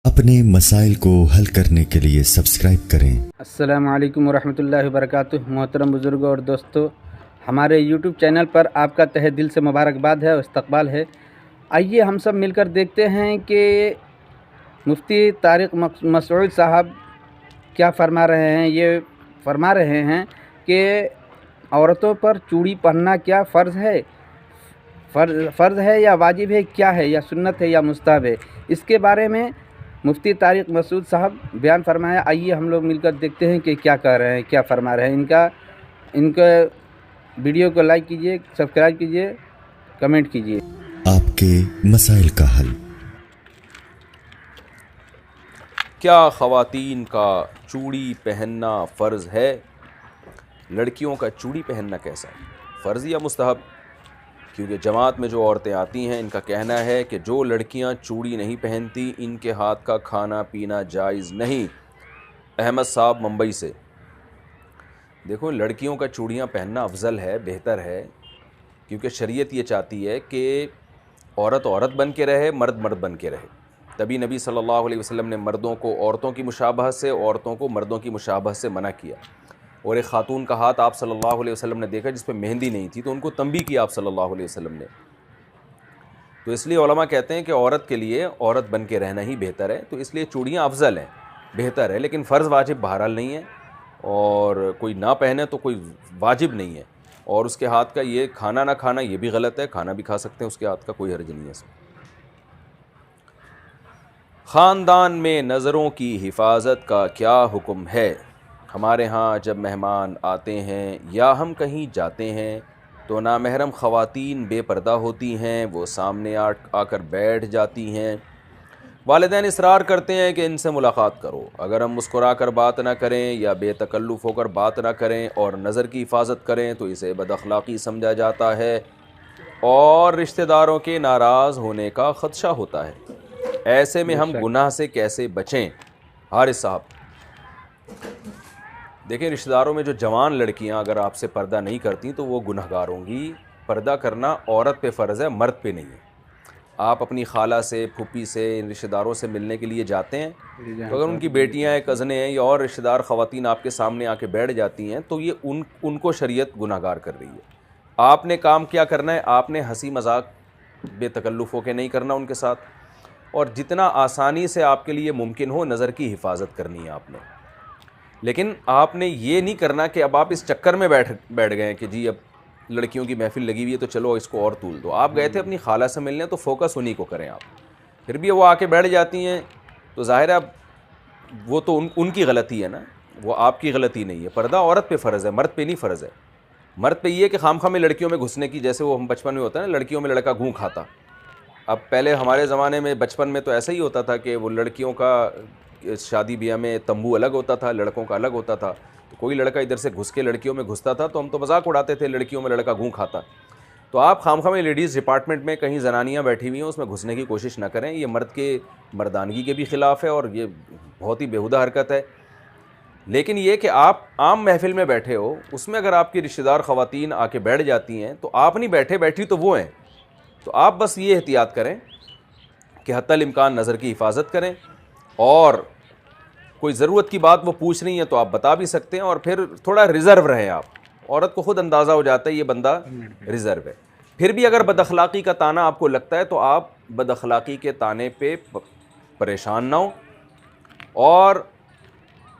अपने मसाइल को हल करने के लिए सब्सक्राइब करें। अस्सलामु अलैकुम वरहमतुल्लाहि वबरकातुह। मोहतरम बुज़ुर्गों और दोस्तों, हमारे यूट्यूब चैनल पर आपका तहे दिल से मुबारकबाद है और इस्तकबाल है। आइए हम सब मिलकर देखते हैं कि मुफ्ती तारिक मसऊद साहब क्या फरमा रहे हैं। ये फरमा रहे हैं कि औरतों पर चूड़ी पहनना क्या फ़र्ज़ है या वाजिब है, क्या है, या सुन्नत है या मुस्तहब है। इसके बारे में मुफ्ती तारिक मसऊद साहब बयान फरमाया। आइए हम लोग मिलकर देखते हैं कि क्या कह रहे हैं, क्या फरमा रहे हैं। इनका वीडियो को लाइक कीजिए, सब्सक्राइब कीजिए, कमेंट कीजिए। आपके मसाइल का हल। क्या ख़वातीन का चूड़ी पहनना फ़र्ज़ है? लड़कियों का चूड़ी पहनना कैसा है, फ़र्ज़ या मुस्तहब? क्योंकि जमात में जो औरतें आती हैं, इनका कहना है कि जो लड़कियां चूड़ी नहीं पहनती, इनके हाथ का खाना पीना जायज़ नहीं। अहमद साहब मुंबई से। देखो, लड़कियों का चूड़ियां पहनना अफजल है, बेहतर है, क्योंकि शरीयत ये चाहती है कि औरत औरत बन के रहे, मर्द मर्द बन के रहे। तभी नबी सल्लल्लाहु अलैहि वसल्लम ने मर्दों को औरतों की मुशाबहत से, औरतों को मर्दों की मुशाबहत से मना किया। और एक खातून का हाथ आप सल्लल्लाहु अलैहि वसल्लम ने देखा जिस पे मेहंदी नहीं थी, तो उनको तंबीह किया आप सल्लल्लाहु अलैहि वसल्लम ने। तो इसलिए उलमा कहते हैं कि औरत के लिए औरत बन के रहना ही बेहतर है। तो इसलिए चूड़ियाँ अफजल हैं, बेहतर है, लेकिन फ़र्ज़ वाजिब बहरहाल नहीं है। और कोई ना पहने तो कोई वाजिब नहीं है। और उसके हाथ का ये खाना ना खाना, ये भी गलत है। खाना भी खा सकते हैं उसके हाथ का, कोई हर्ज नहीं है इसमें। ख़ानदान में नज़रों की हिफाजत का क्या हुक्म है? हमारे यहाँ जब मेहमान आते हैं या हम कहीं जाते हैं तो नामहरम ख़वातीन बेपर्दा होती हैं, वो सामने आकर बैठ जाती हैं। वालिदैन इसरार करते हैं कि इनसे मुलाकात करो। अगर हम मुस्कुरा कर बात ना करें या बेतकल्लुफ़ होकर बात ना करें और नज़र की हिफाजत करें तो इसे बदअखलाक़ी समझा जाता है और रिश्तेदारों के नाराज़ होने का ख़दशा होता है। ऐसे में हम गुनाह से कैसे बचें? हारिस साहब, देखें, रिश्तेदारों में जो जवान लड़कियां अगर आपसे पर्दा नहीं करती तो वो गुनहगार होंगी। पर्दा करना औरत पे फ़र्ज़ है, मर्द पे नहीं है। आप अपनी खाला से, फूफी से, इन रिश्तेदारों से मिलने के लिए जाते हैं, तो अगर उनकी बेटियां हैं, कज़नें हैं या और रिश्तेदार ख़वातीन आपके सामने आके बैठ जाती हैं तो ये उनको शरीयत गुनहगार कर रही है। आपने काम क्या करना है? आपने हंसी मजाक बेतकल्लुफ़ होकर नहीं करना उनके साथ, और जितना आसानी से आपके लिए मुमकिन हो नज़र की हिफाजत करनी है आपने। लेकिन आपने ये नहीं करना कि अब आप इस चक्कर में बैठ गए कि जी अब लड़कियों की महफिल लगी हुई है तो चलो इसको और तूल दो। आप गए थे अपनी खाला से मिलने, तो फोकस उन्हीं को करें आप। फिर भी वो आके बैठ जाती हैं तो ज़ाहिर है वो तो उनकी गलती है ना, वो आपकी गलती नहीं है। पर्दा औरत पे फ़र्ज़ है, मर्द पे नहीं फ़र्ज़ है। मर्द पे ये है कि खामखा में लड़कियों में घुसने की, जैसे वो हम बचपन में होता है ना, लड़कियों में लड़का घूं खाता। अब पहले हमारे ज़माने में बचपन में तो ऐसा ही होता था कि वो लड़कियों का शादी ब्याह में तंबू अलग होता था, लड़कों का अलग होता था। तो कोई लड़का इधर से घुस के लड़कियों में घुसता था तो हम तो मजाक उड़ाते थे, लड़कियों में लड़का घूं खाता। तो आप खामखा में लेडीज़ डिपार्टमेंट में कहीं जनानियाँ बैठी हुई हैं उसमें घुसने की कोशिश ना करें। ये मर्द के मर्दानगी के भी ख़िलाफ़ है और ये बहुत ही बेहुदा हरकत है। लेकिन ये कि आप आम महफिल में बैठे हो, उसमें अगर आपकी रिश्तेदार ख़वातीन आके बैठ जाती हैं तो आप नहीं बैठे, बैठी तो वो हैं। तो आप बस ये एहतियात करें कि हत्तल इम्कान नज़र की हिफाजत करें, और कोई ज़रूरत की बात वो पूछ रही हैं तो आप बता भी सकते हैं, और फिर थोड़ा रिज़र्व रहें आप। औरत को ख़ुद अंदाज़ा हो जाता है ये बंदा रिज़र्व है। फिर भी अगर बदअखलाक़ी का ताना आपको लगता है तो आप बदअखलाक़ी के ताने पे परेशान ना हो, और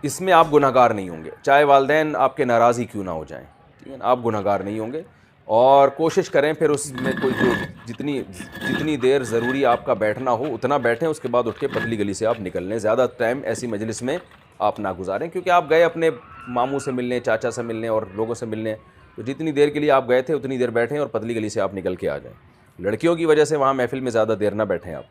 इसमें आप गुनहगार नहीं होंगे। चाहे वालिदैन आपके नाराज़ ही क्यों ना हो जाएं, ठीक है ना, आप गुनहगार नहीं होंगे। और कोशिश करें फिर उसमें कोई जो जितनी देर ज़रूरी आपका बैठना हो उतना बैठें, उसके बाद उठ के पतली गली से आप निकल लें। ज़्यादा टाइम ऐसी मजलिस में आप ना गुजारें, क्योंकि आप गए अपने मामू से मिलने, चाचा से मिलने और लोगों से मिलने, तो जितनी देर के लिए आप गए थे उतनी देर बैठें और पतली गली से आप निकल के आ जाएं। लड़कियों की वजह से वहाँ महफिल में ज़्यादा देर ना बैठें आप।